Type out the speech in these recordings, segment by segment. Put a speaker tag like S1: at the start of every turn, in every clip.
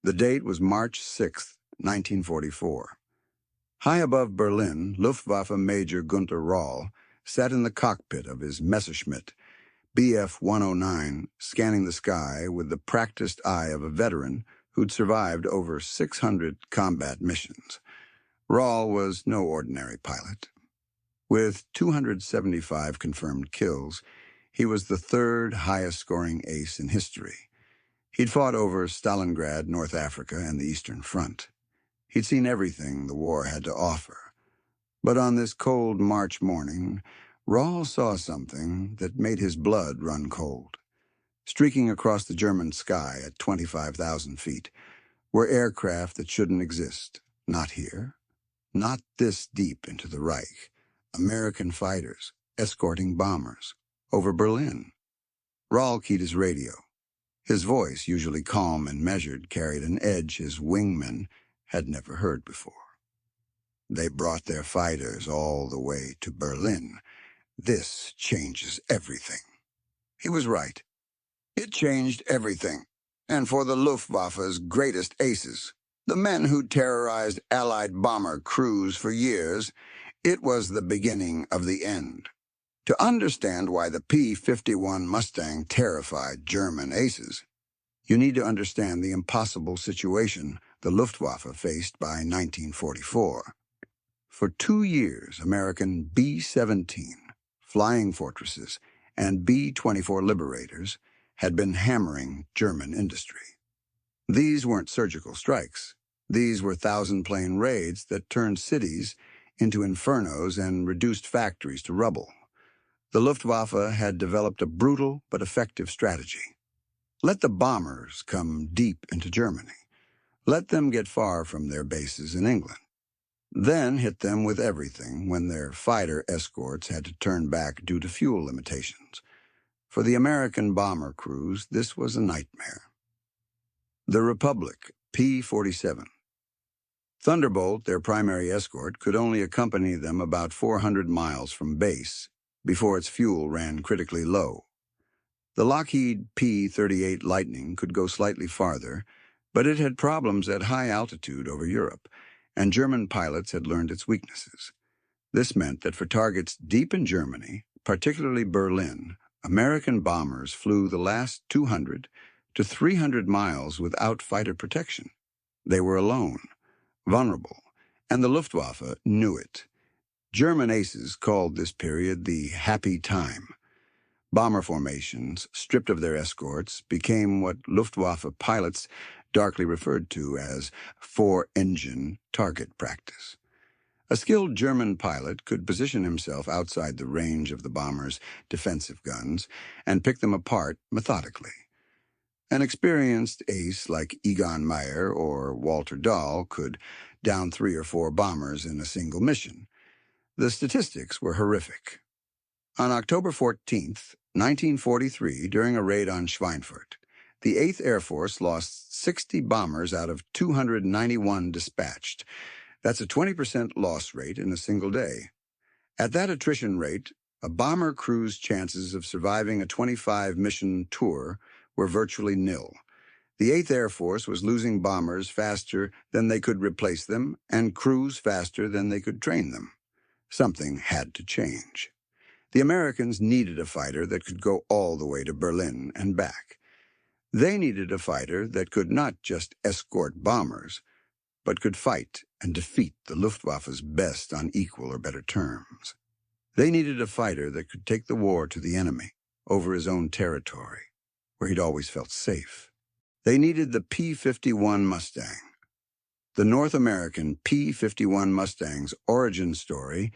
S1: The date was March 6, 1944. High above Berlin, Luftwaffe Major Gunther Rall sat in the cockpit of his Messerschmitt, Bf 109, scanning the sky with the practiced eye of a veteran who'd survived over 600 combat missions. Rall was no ordinary pilot. With 275 confirmed kills, he was the third highest-scoring ace in history. He'd fought over Stalingrad, North Africa, and the Eastern Front. He'd seen everything the war had to offer. But on this cold March morning, Rall saw something that made his blood run cold. Streaking across the German sky at 25,000 feet were aircraft that shouldn't exist. Not here. Not this deep into the Reich. American fighters, escorting bombers, over Berlin. Rall keyed his radio. His voice, usually calm and measured, carried an edge his wingmen had never heard before. They brought their fighters all the way to Berlin. This changes everything. He was right. It changed everything. And for the Luftwaffe's greatest aces, the men who terrorized Allied bomber crews for years, it was the beginning of the end. To understand why the P-51 Mustang terrified German aces, you need to understand the impossible situation the Luftwaffe faced by 1944. For 2 years, American B-17, Flying Fortresses, and B-24 Liberators had been hammering German industry. These weren't surgical strikes. These were thousand-plane raids that turned cities into infernos and reduced factories to rubble. The Luftwaffe had developed a brutal but effective strategy. Let the bombers come deep into Germany. Let them get far from their bases in England. Then hit them with everything when their fighter escorts had to turn back due to fuel limitations. For the American bomber crews, this was a nightmare. The Republic, P-47. Thunderbolt, their primary escort, could only accompany them about 400 miles from base before its fuel ran critically low. The Lockheed P-38 Lightning could go slightly farther, but it had problems at high altitude over Europe, and German pilots had learned its weaknesses. This meant that for targets deep in Germany, particularly Berlin, American bombers flew the last 200 to 300 miles without fighter protection. They were alone, vulnerable, and the Luftwaffe knew it. German aces called this period the happy time. Bomber formations, stripped of their escorts, became what Luftwaffe pilots darkly referred to as four-engine target practice. A skilled German pilot could position himself outside the range of the bomber's defensive guns and pick them apart methodically. An experienced ace like Egon Meyer or Walter Dahl could down 3 or 4 bombers in a single mission. The statistics were horrific. On October 14, 1943, during a raid on Schweinfurt, the 8th Air Force lost 60 bombers out of 291 dispatched. That's a 20% loss rate in a single day. At that attrition rate, a bomber crew's chances of surviving a 25-mission tour were virtually nil. The 8th Air Force was losing bombers faster than they could replace them and crews faster than they could train them. Something had to change. The Americans needed a fighter that could go all the way to Berlin and back. They needed a fighter that could not just escort bombers, but could fight and defeat the Luftwaffe's best on equal or better terms. They needed a fighter that could take the war to the enemy, over his own territory, where he'd always felt safe. They needed the P-51 Mustang. The North American P-51 Mustang's origin story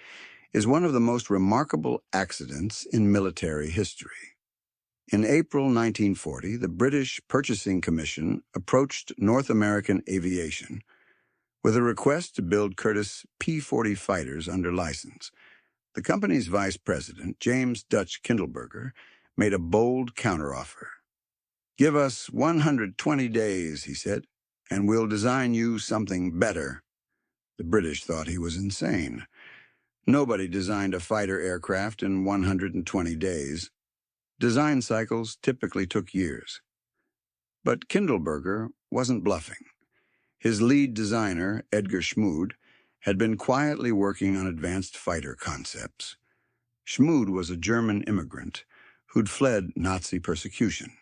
S1: is one of the most remarkable accidents in military history. In April 1940, the British Purchasing Commission approached North American Aviation with a request to build Curtiss P-40 fighters under license. The company's vice president, James Dutch Kindleberger, made a bold counteroffer. "Give us 120 days, he said, and we'll design you something better." The British thought he was insane. Nobody designed a fighter aircraft in 120 days. Design cycles typically took years. But Kindleberger wasn't bluffing. His lead designer, Edgar Schmood, had been quietly working on advanced fighter concepts. Schmood was a German immigrant who'd fled Nazi persecution.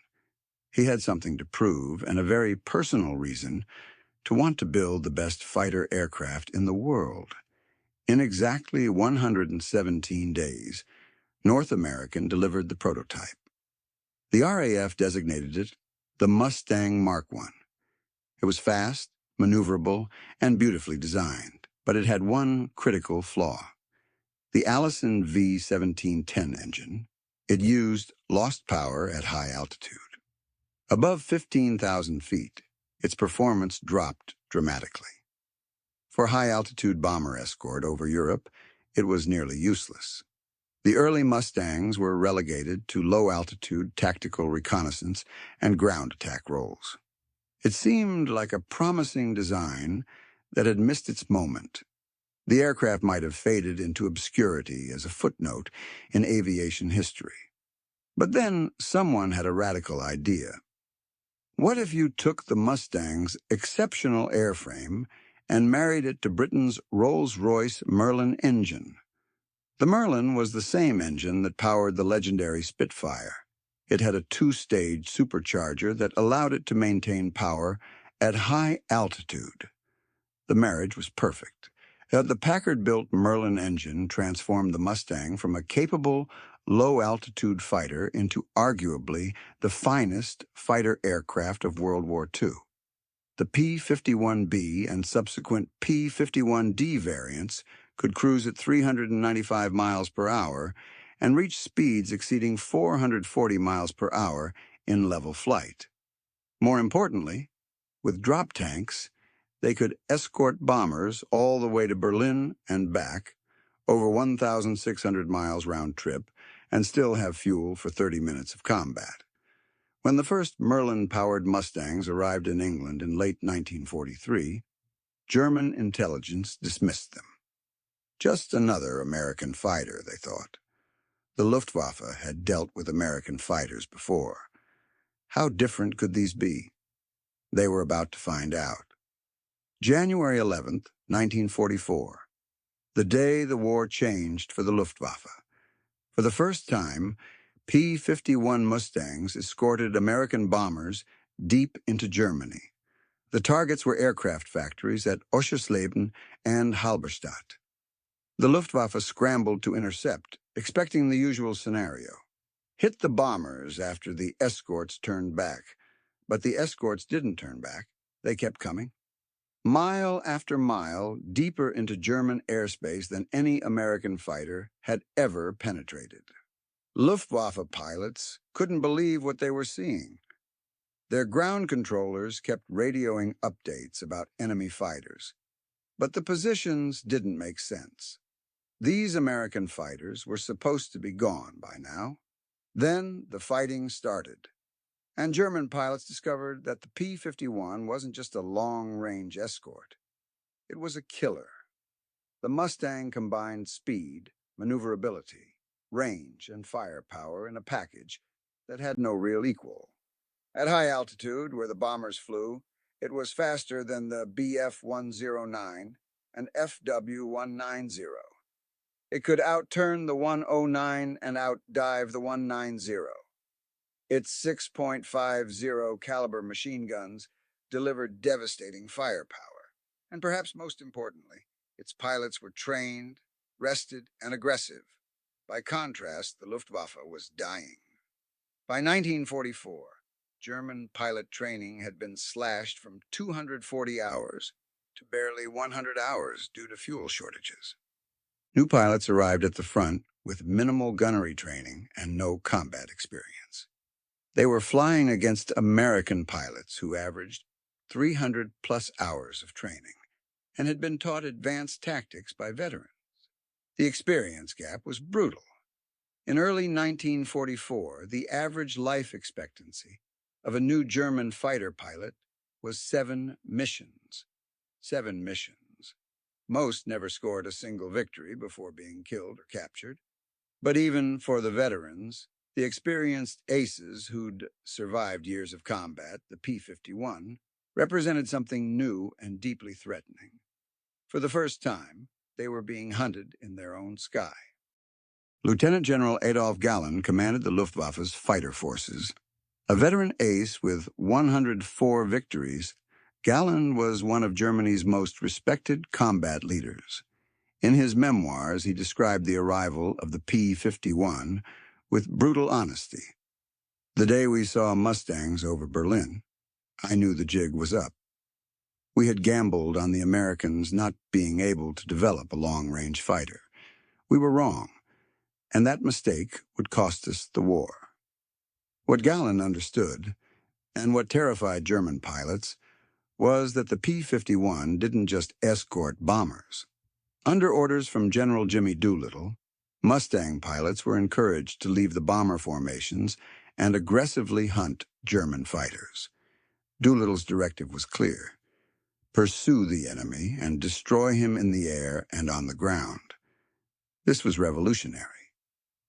S1: He had something to prove and a very personal reason to want to build the best fighter aircraft in the world. In exactly 117 days, North American delivered the prototype. The RAF designated it the Mustang Mark I. It was fast, maneuverable, and beautifully designed, but it had one critical flaw. The Allison V1710 engine, it used lost power at high altitude. Above 15,000 feet, its performance dropped dramatically. For high-altitude bomber escort over Europe, it was nearly useless. The early Mustangs were relegated to low-altitude tactical reconnaissance and ground attack roles. It seemed like a promising design that had missed its moment. The aircraft might have faded into obscurity as a footnote in aviation history. But then someone had a radical idea. What if you took the Mustang's exceptional airframe and married it to Britain's Rolls-Royce Merlin engine? The Merlin was the same engine that powered the legendary Spitfire. It had a two-stage supercharger that allowed it to maintain power at high altitude. The marriage was perfect. The Packard-built Merlin engine transformed the Mustang from a capable, low-altitude fighter into arguably the finest fighter aircraft of World War II. The P-51B and subsequent P-51D variants could cruise at 395 miles per hour and reach speeds exceeding 440 miles per hour in level flight. More importantly, with drop tanks, they could escort bombers all the way to Berlin and back, over 1,600 miles round trip, and still have fuel for 30 minutes of combat. When the first Merlin-powered Mustangs arrived in England in late 1943, German intelligence dismissed them. Just another American fighter, they thought. The Luftwaffe had dealt with American fighters before. How different could these be? They were about to find out. January 11th, 1944, the day the war changed for the Luftwaffe. For the first time, P-51 Mustangs escorted American bombers deep into Germany. The targets were aircraft factories at Oschersleben and Halberstadt. The Luftwaffe scrambled to intercept, expecting the usual scenario. Hit the bombers after the escorts turned back. But the escorts didn't turn back. They kept coming. Mile after mile deeper into German airspace than any American fighter had ever penetrated. Luftwaffe pilots couldn't believe what they were seeing. Their ground controllers kept radioing updates about enemy fighters, but the positions didn't make sense. These American fighters were supposed to be gone by now. Then the fighting started, and German pilots discovered that the P-51 wasn't just a long-range escort. It was a killer. The Mustang combined speed, maneuverability, range, and firepower in a package that had no real equal. At high altitude, where the bombers flew, it was faster than the Bf-109 and FW-190. It could outturn the 109 and outdive the 190. Its 6.50 caliber machine guns delivered devastating firepower, and perhaps most importantly, its pilots were trained, rested, and aggressive. By contrast, the Luftwaffe was dying. By 1944, German pilot training had been slashed from 240 hours to barely 100 hours due to fuel shortages. New pilots arrived at the front with minimal gunnery training and no combat experience. They were flying against American pilots who averaged 300-plus hours of training and had been taught advanced tactics by veterans. The experience gap was brutal. In early 1944, the average life expectancy of a new German fighter pilot was 7 missions. 7 missions. Most never scored a single victory before being killed or captured. But even for the veterans, the experienced aces who'd survived years of combat, the P-51, represented something new and deeply threatening. For the first time, they were being hunted in their own sky. Lieutenant General Adolf Galland commanded the Luftwaffe's fighter forces. A veteran ace with 104 victories, Galland was one of Germany's most respected combat leaders. In his memoirs, he described the arrival of the P-51 with brutal honesty. "The day we saw Mustangs over Berlin, I knew the jig was up. We had gambled on the Americans not being able to develop a long-range fighter. We were wrong, and that mistake would cost us the war." What Galland understood, and what terrified German pilots, was that the P-51 didn't just escort bombers. Under orders from General Jimmy Doolittle, Mustang pilots were encouraged to leave the bomber formations and aggressively hunt German fighters. Doolittle's directive was clear: pursue the enemy and destroy him in the air and on the ground. This was revolutionary.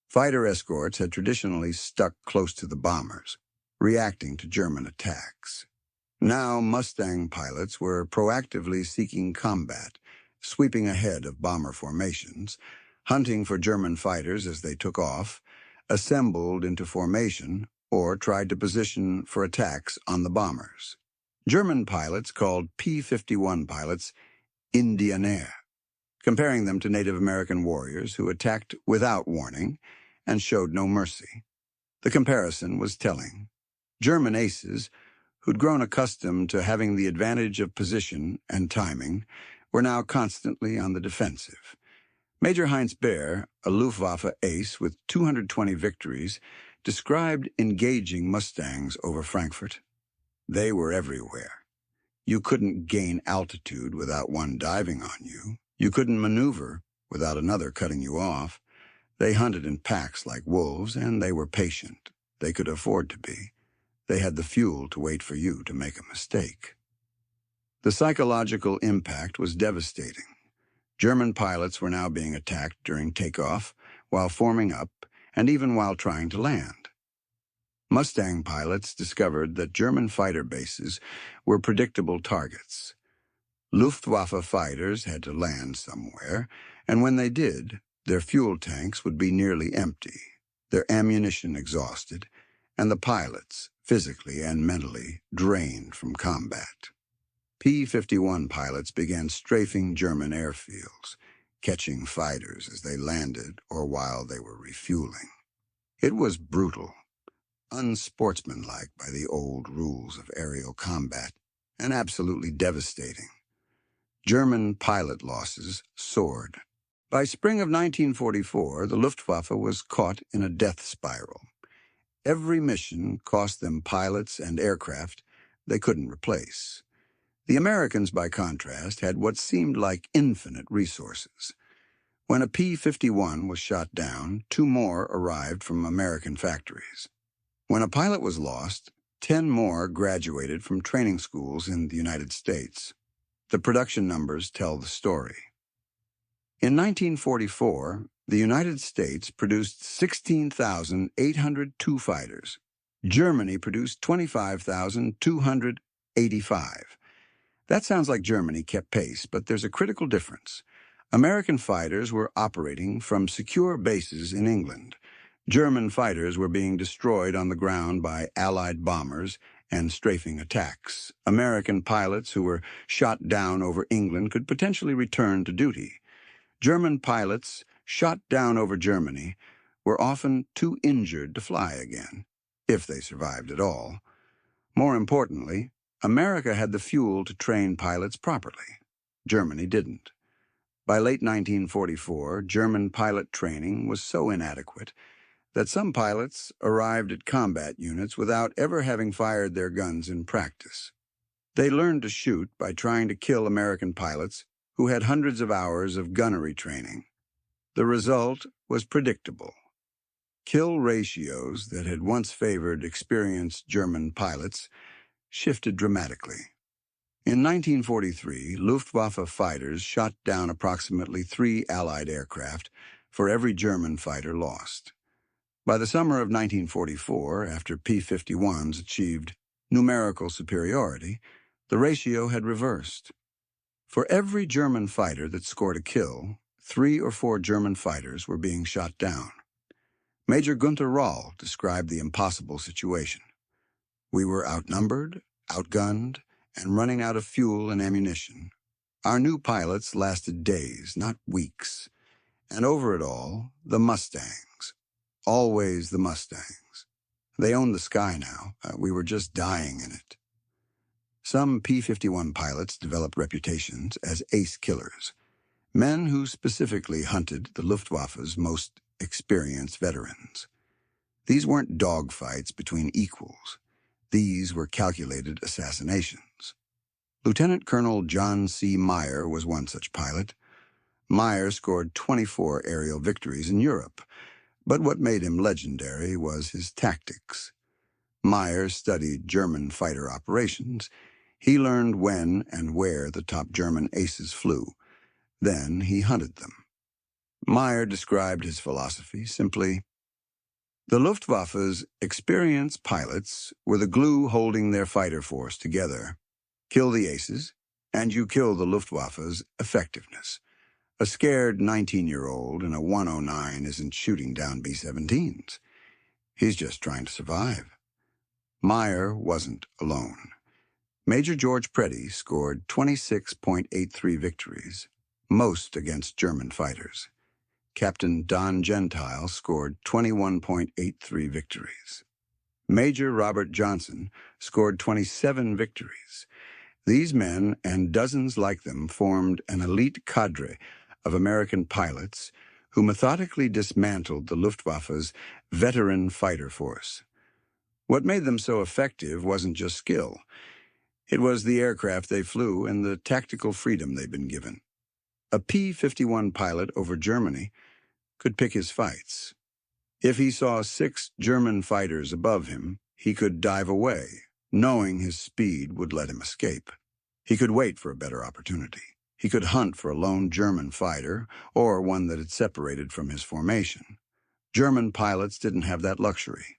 S1: Fighter escorts had traditionally stuck close to the bombers, reacting to German attacks. Now Mustang pilots were proactively seeking combat, sweeping ahead of bomber formations, hunting for German fighters as they took off, assembled into formation, or tried to position for attacks on the bombers. German pilots called P-51 pilots Indianer, comparing them to Native American warriors who attacked without warning and showed no mercy. The comparison was telling. German aces, who'd grown accustomed to having the advantage of position and timing, were now constantly on the defensive. Major Heinz Baer, a Luftwaffe ace with 220 victories, described engaging Mustangs over Frankfurt. "They were everywhere. You couldn't gain altitude without one diving on you. You couldn't maneuver without another cutting you off. They hunted in packs like wolves, and they were patient. They could afford to be. They had the fuel to wait for you to make a mistake." The psychological impact was devastating. German pilots were now being attacked during takeoff, while forming up, and even while trying to land. Mustang pilots discovered that German fighter bases were predictable targets. Luftwaffe fighters had to land somewhere, and when they did, their fuel tanks would be nearly empty, their ammunition exhausted, and the pilots, physically and mentally, drained from combat. P-51 pilots began strafing German airfields, catching fighters as they landed or while they were refueling. It was brutal, unsportsmanlike by the old rules of aerial combat, and absolutely devastating. German pilot losses soared. By spring of 1944, the Luftwaffe was caught in a death spiral. Every mission cost them pilots and aircraft they couldn't replace. The Americans, by contrast, had what seemed like infinite resources. When a P-51 was shot down, 2 more arrived from American factories. When a pilot was lost, 10 more graduated from training schools in the United States. The production numbers tell the story. In 1944, the United States produced 16,802 fighters. Germany produced 25,285. That sounds like Germany kept pace, but there's a critical difference. American fighters were operating from secure bases in England. German fighters were being destroyed on the ground by Allied bombers and strafing attacks. American pilots who were shot down over England could potentially return to duty. German pilots shot down over Germany were often too injured to fly again, if they survived at all. More importantly, America had the fuel to train pilots properly. Germany didn't. By late 1944, German pilot training was so inadequate that some pilots arrived at combat units without ever having fired their guns in practice. They learned to shoot by trying to kill American pilots who had hundreds of hours of gunnery training. The result was predictable. Kill ratios that had once favored experienced German pilots shifted dramatically. In 1943, Luftwaffe fighters shot down approximately 3 Allied aircraft for every German fighter lost. By the summer of 1944, after P-51s achieved numerical superiority, The ratio had reversed. For every German fighter that scored a kill, 3 or 4 German fighters were being shot down. Major Gunther Rall described the impossible situation. We were outnumbered, outgunned, and running out of fuel and ammunition. Our new pilots lasted days, not weeks. And over it all, the Mustangs. Always the Mustangs. They owned the sky now. We were just dying in it. Some P-51 pilots developed reputations as ace killers, men who specifically hunted the Luftwaffe's most experienced veterans. These weren't dogfights between equals. These were calculated assassinations. Lieutenant Colonel John C. Meyer was one such pilot. Meyer scored 24 aerial victories in Europe, but what made him legendary was his tactics. Meyer studied German fighter operations. He learned when and where the top German aces flew. Then he hunted them. Meyer described his philosophy simply: the Luftwaffe's experienced pilots were the glue holding their fighter force together. Kill the aces, and you kill the Luftwaffe's effectiveness. A scared 19-year-old in a 109 isn't shooting down B-17s. He's just trying to survive. Meyer wasn't alone. Major George Preddy scored 26.83 victories, most against German fighters. Captain Don Gentile scored 21.83 victories. Major Robert Johnson scored 27 victories. These men and dozens like them formed an elite cadre of American pilots who methodically dismantled the Luftwaffe's veteran fighter force. What made them so effective wasn't just skill. It was the aircraft they flew and the tactical freedom they'd been given. A P-51 pilot over Germany could pick his fights. If he saw 6 German fighters above him, he could dive away, knowing his speed would let him escape. He could wait for a better opportunity. He could hunt for a lone German fighter or one that had separated from his formation. German pilots didn't have that luxury.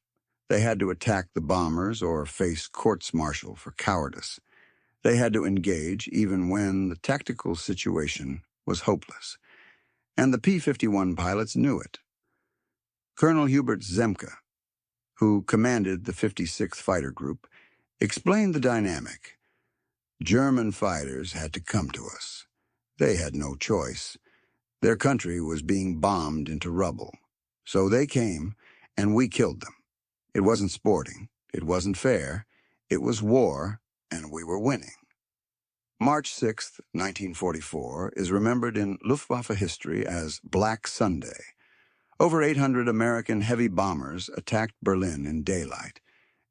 S1: They had to attack the bombers or face courts-martial for cowardice. They had to engage even when the tactical situation was hopeless. And the P-51 pilots knew it. Colonel Hubert Zemke, who commanded the 56th Fighter Group, explained the dynamic. German fighters had to come to us. They had no choice. Their country was being bombed into rubble. So they came, and we killed them. It wasn't sporting. It wasn't fair. It was war, and we were winning. March 6, 1944, is remembered in Luftwaffe history as Black Sunday. Over 800 American heavy bombers attacked Berlin in daylight,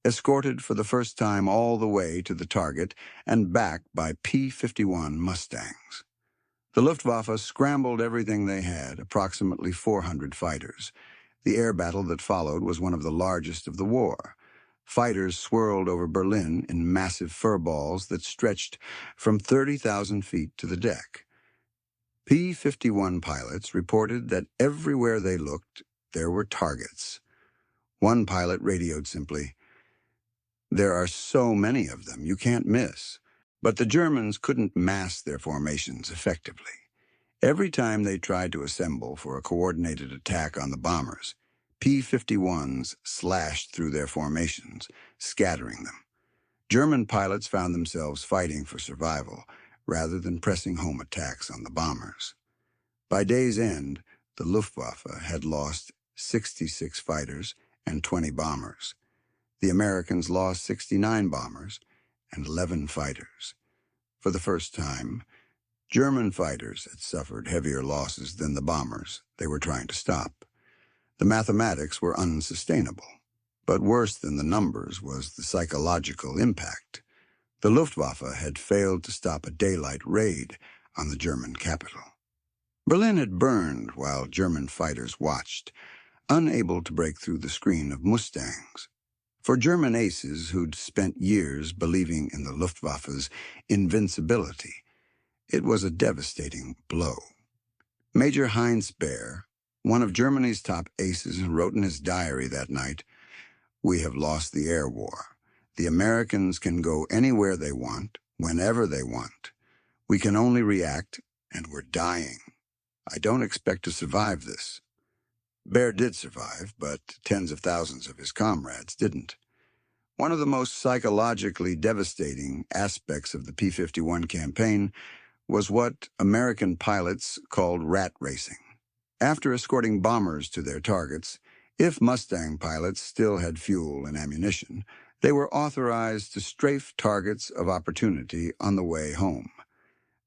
S1: escorted for the first time all the way to the target and back by P-51 Mustangs. The Luftwaffe scrambled everything they had, approximately 400 fighters. The air battle that followed was one of the largest of the war. Fighters swirled over Berlin in massive furballs that stretched from 30,000 feet to the deck. P-51 pilots reported that everywhere they looked, there were targets. One pilot radioed simply, "There are so many of them, you can't miss." But the Germans couldn't mass their formations effectively. Every time they tried to assemble for a coordinated attack on the bombers, P-51s slashed through their formations, scattering them. German pilots found themselves fighting for survival rather than pressing home attacks on the bombers. By day's end, the Luftwaffe had lost 66 fighters and 20 bombers. The Americans lost 69 bombers and 11 fighters. For the first time, German fighters had suffered heavier losses than the bombers they were trying to stop. The mathematics were unsustainable, but worse than the numbers was the psychological impact. The Luftwaffe had failed to stop a daylight raid on the German capital. Berlin had burned while German fighters watched, unable to break through the screen of Mustangs. For German aces who'd spent years believing in the Luftwaffe's invincibility, it was a devastating blow. Major Heinz Baer, one of Germany's top aces, wrote in his diary that night, "We have lost the air war. The Americans can go anywhere they want. whenever they want. We can only react, and we're dying. I don't expect to survive this." Bear did survive, but tens of thousands of his comrades didn't. One of the most psychologically devastating aspects of the P-51 campaign was what American pilots called rat racing. After escorting bombers to their targets, if Mustang pilots still had fuel and ammunition, they were authorized to strafe targets of opportunity on the way home.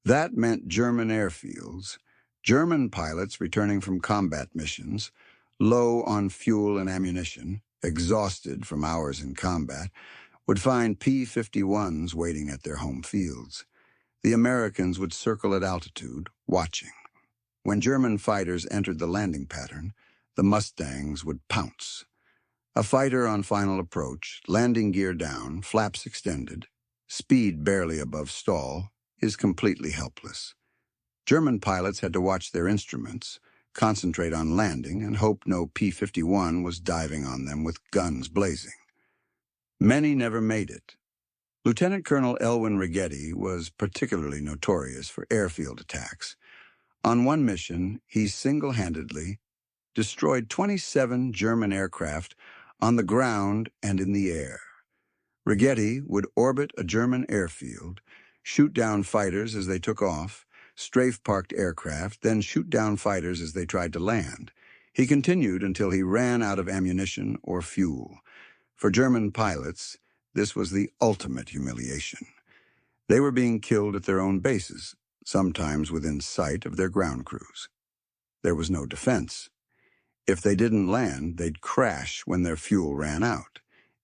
S1: That meant German airfields, German pilots returning from combat missions, low on fuel and ammunition, exhausted from hours in combat, would find P-51s waiting at their home fields. The Americans would circle at altitude, watching. When German fighters entered the landing pattern, the Mustangs would pounce. A fighter on final approach, landing gear down, flaps extended, speed barely above stall, is completely helpless. German pilots had to watch their instruments, concentrate on landing, and hope no P-51 was diving on them with guns blazing. Many never made it. Lieutenant Colonel Elwin Rigetti was particularly notorious for airfield attacks. On one mission, he single-handedly destroyed 27 German aircraft on the ground and in the air. Rigetti would orbit a German airfield, shoot down fighters as they took off, strafe parked aircraft, then shoot down fighters as they tried to land. He continued until he ran out of ammunition or fuel. For German pilots, this was the ultimate humiliation. They were being killed at their own bases, sometimes within sight of their ground crews. There was no defense. If they didn't land, they'd crash when their fuel ran out.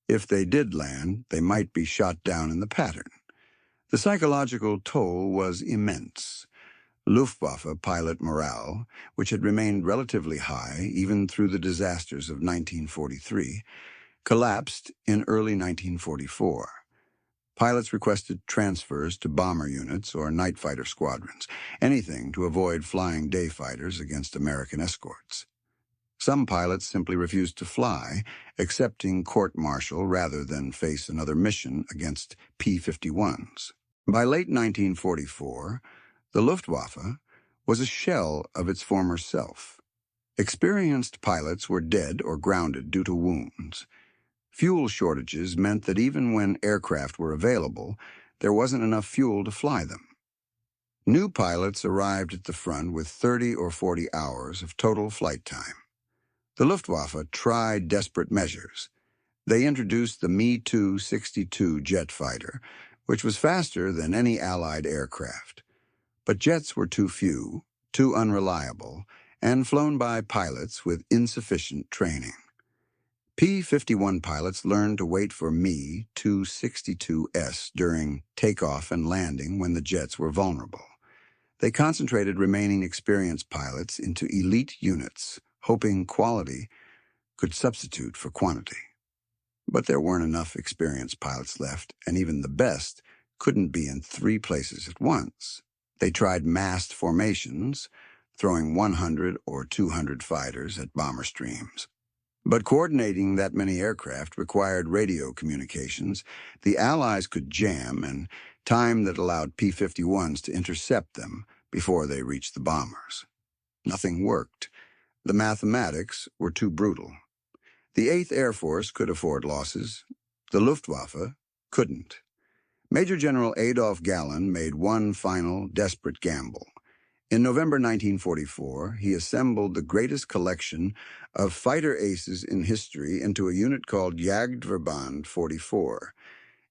S1: If they did land, they might be shot down in the pattern. The psychological toll was immense. Luftwaffe pilot morale, which had remained relatively high even through the disasters of 1943, collapsed in early 1944. Pilots requested transfers to bomber units or night fighter squadrons, anything to avoid flying day fighters against American escorts. Some pilots simply refused to fly, accepting court-martial rather than face another mission against P-51s. By late 1944, the Luftwaffe was a shell of its former self. Experienced pilots were dead or grounded due to wounds. Fuel shortages meant that even when aircraft were available, there wasn't enough fuel to fly them. New pilots arrived at the front with 30 or 40 hours of total flight time. The Luftwaffe tried desperate measures. They introduced the Me-262 jet fighter, which was faster than any Allied aircraft. But jets were too few, too unreliable, and flown by pilots with insufficient training. P-51 pilots learned to wait for Me-262S during takeoff and landing when the jets were vulnerable. They concentrated remaining experienced pilots into elite units, hoping quality could substitute for quantity. But there weren't enough experienced pilots left, and even the best couldn't be in 3 places at once. They tried massed formations, throwing 100 or 200 fighters at bomber streams. But coordinating that many aircraft required radio communications. The Allies could jam, and time that allowed P-51s to intercept them before they reached the bombers. Nothing worked. The mathematics were too brutal. The 8th Air Force could afford losses. The Luftwaffe couldn't. Major General Adolf Galland made one final, desperate gamble. In November 1944, he assembled the greatest collection of fighter aces in history into a unit called Jagdverband 44.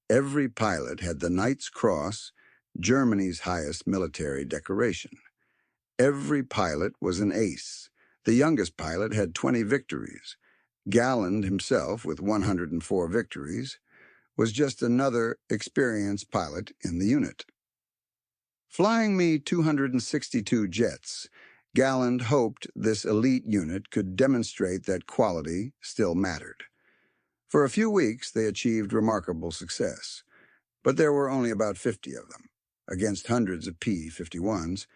S1: Every pilot had the Knight's Cross, Germany's highest military decoration. Every pilot was an ace. The youngest pilot had 20 victories. Galland himself, with 104 victories, was just another experienced pilot in the unit. Flying Me-262 jets, Galland hoped this elite unit could demonstrate that quality still mattered. For a few weeks, they achieved remarkable success, but there were only about 50 of them. Against hundreds of P-51s,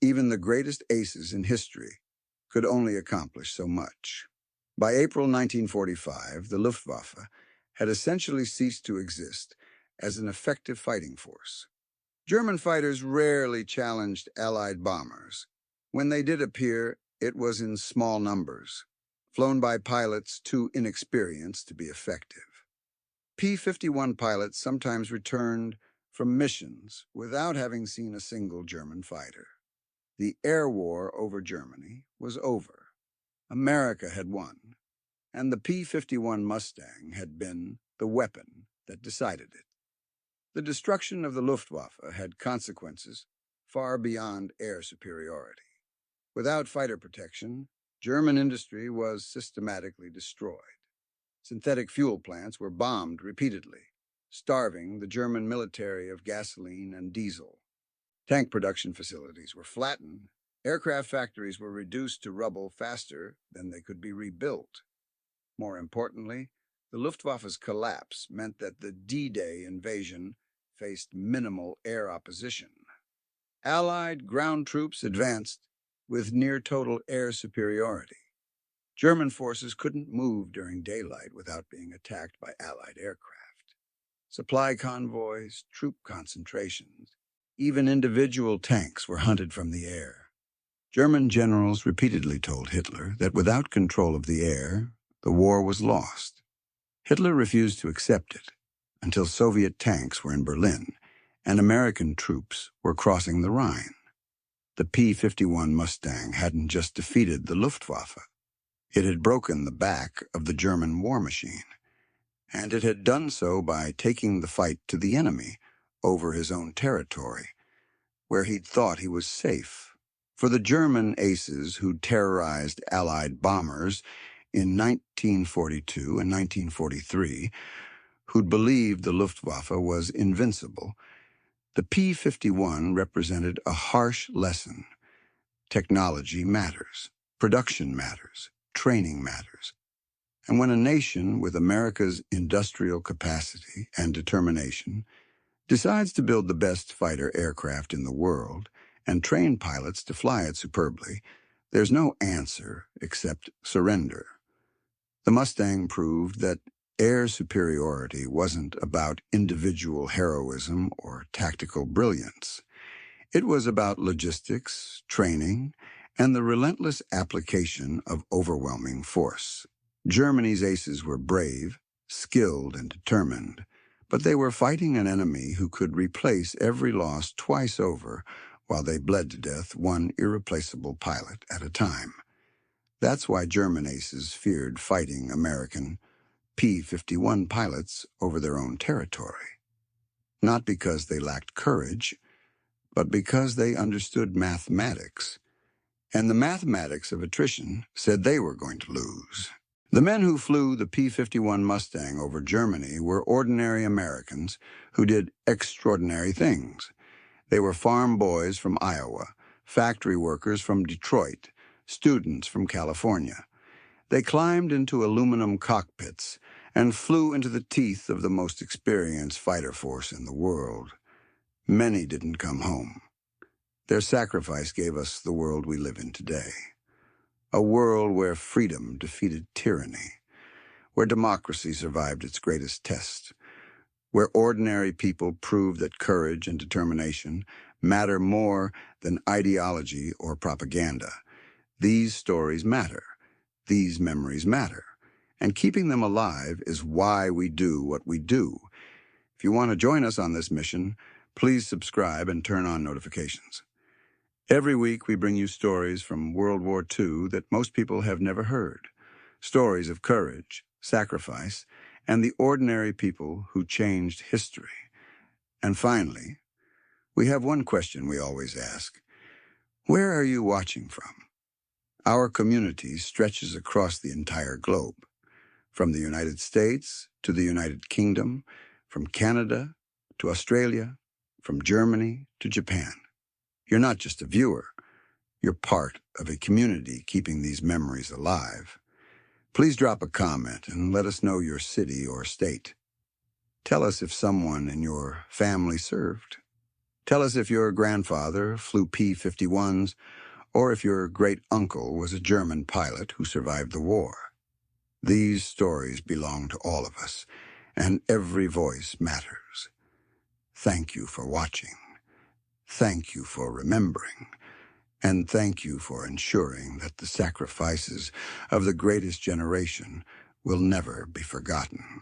S1: even the greatest aces in history could only accomplish so much. By April 1945, the Luftwaffe had essentially ceased to exist as an effective fighting force. German fighters rarely challenged Allied bombers. When they did appear, it was in small numbers, flown by pilots too inexperienced to be effective. P-51 pilots sometimes returned from missions without having seen a single German fighter. The air war over Germany was over. America had won, and the P-51 Mustang had been the weapon that decided it. The destruction of the Luftwaffe had consequences far beyond air superiority. Without fighter protection, German industry was systematically destroyed. Synthetic fuel plants were bombed repeatedly, starving the German military of gasoline and diesel. Tank production facilities were flattened. Aircraft factories were reduced to rubble faster than they could be rebuilt. More importantly, the Luftwaffe's collapse meant that the D-Day invasion faced minimal air opposition. Allied ground troops advanced with near-total air superiority. German forces couldn't move during daylight without being attacked by Allied aircraft. Supply convoys, troop concentrations, even individual tanks were hunted from the air. German generals repeatedly told Hitler that without control of the air, the war was lost. Hitler refused to accept it until Soviet tanks were in Berlin and American troops were crossing the Rhine. The P-51 Mustang hadn't just defeated the Luftwaffe. It had broken the back of the German war machine, and it had done so by taking the fight to the enemy over his own territory, where he'd thought he was safe. For the German aces who terrorized Allied bombers in 1942 and 1943, who'd believed the Luftwaffe was invincible, the P-51 represented a harsh lesson. Technology matters, production matters, training matters. And when a nation with America's industrial capacity and determination decides to build the best fighter aircraft in the world and train pilots to fly it superbly, there's no answer except surrender. The Mustang proved that air superiority wasn't about individual heroism or tactical brilliance. It was about logistics, training, and the relentless application of overwhelming force. Germany's aces were brave, skilled, and determined, but they were fighting an enemy who could replace every loss twice over while they bled to death one irreplaceable pilot at a time. That's why German aces feared fighting American P-51 pilots over their own territory. Not because they lacked courage, but because they understood mathematics. And the mathematics of attrition said they were going to lose. The men who flew the P-51 Mustang over Germany were ordinary Americans who did extraordinary things. They were farm boys from Iowa, factory workers from Detroit, students from California. They climbed into aluminum cockpits and flew into the teeth of the most experienced fighter force in the world. Many didn't come home. Their sacrifice gave us the world we live in today. A world where freedom defeated tyranny, where democracy survived its greatest test, where ordinary people prove that courage and determination matter more than ideology or propaganda. These stories matter. These memories matter. And keeping them alive is why we do what we do. If you want to join us on this mission, please subscribe and turn on notifications. Every week we bring you stories from World War II that most people have never heard. Stories of courage, sacrifice, and the ordinary people who changed history. And finally, we have one question we always ask. Where are you watching from? Our community stretches across the entire globe, from the United States to the United Kingdom, from Canada to Australia, from Germany to Japan. You're not just a viewer. You're part of a community keeping these memories alive. Please drop a comment and let us know your city or state. Tell us if someone in your family served. Tell us if your grandfather flew P-51s or if your great-uncle was a German pilot who survived the war. These stories belong to all of us, and every voice matters. Thank you for watching. Thank you for remembering, and thank you for ensuring that the sacrifices of the greatest generation will never be forgotten.